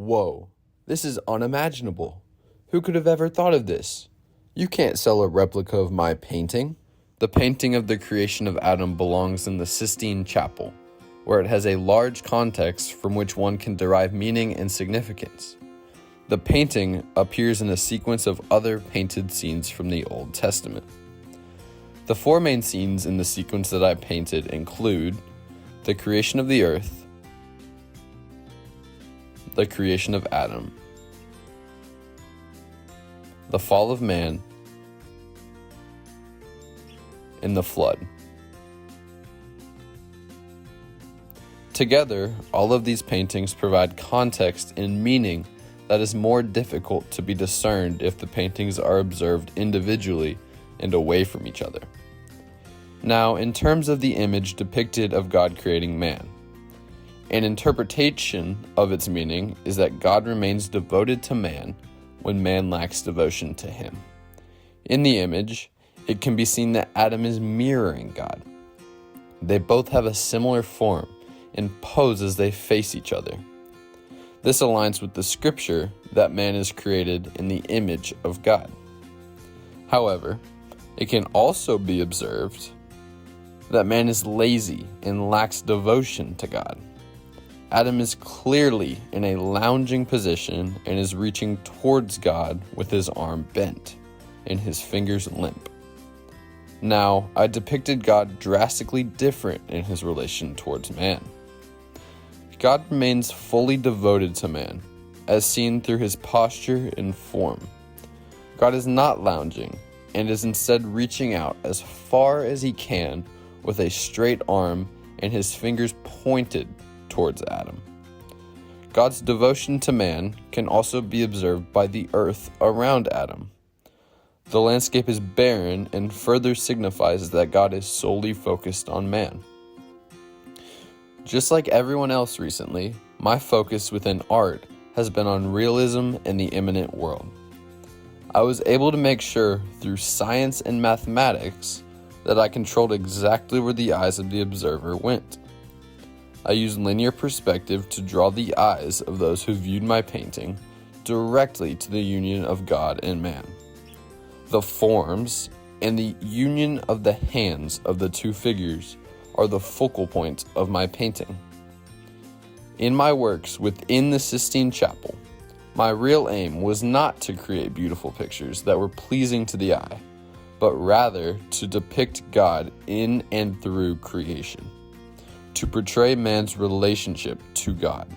Whoa, this is unimaginable. Who could have ever thought of this? You can't sell a replica of my painting. The painting of the creation of Adam belongs in the Sistine Chapel, where it has a large context from which one can derive meaning and significance. The painting appears in a sequence of other painted scenes from the Old Testament. The four main scenes in the sequence that I painted include the creation of the earth, the creation of Adam, the fall of man, and the flood. Together, all of these paintings provide context and meaning that is more difficult to be discerned if the paintings are observed individually and away from each other. Now, in terms of the image depicted of God creating man, an interpretation of its meaning is that God remains devoted to man when man lacks devotion to him. In the image, it can be seen that Adam is mirroring God. They both have a similar form and pose as they face each other. This aligns with the scripture that man is created in the image of God. However, it can also be observed that man is lazy and lacks devotion to God. Adam is clearly in a lounging position and is reaching towards God with his arm bent and his fingers limp. Now, I depicted God drastically different in his relation towards man. God remains fully devoted to man, as seen through his posture and form. God is not lounging, and is instead reaching out as far as he can with a straight arm and his fingers pointed towards Adam. God's devotion to man can also be observed by the earth around Adam. The landscape is barren and further signifies that God is solely focused on man. Just like everyone else recently, my focus within art has been on realism and the immanent world. I was able to make sure through science and mathematics that I controlled exactly where the eyes of the observer went. I used linear perspective to draw the eyes of those who viewed my painting directly to the union of God and man. The forms and the union of the hands of the two figures are the focal point of my painting. In my works within the Sistine Chapel, my real aim was not to create beautiful pictures that were pleasing to the eye, but rather to depict God in and through creation, to portray man's relationship to God.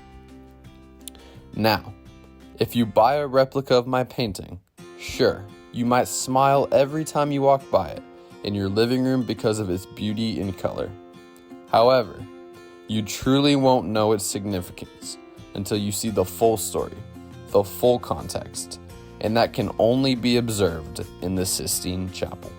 Now, if you buy a replica of my painting, sure, you might smile every time you walk by it in your living room because of its beauty and color. However, you truly won't know its significance until you see the full story, the full context, and that can only be observed in the Sistine Chapel.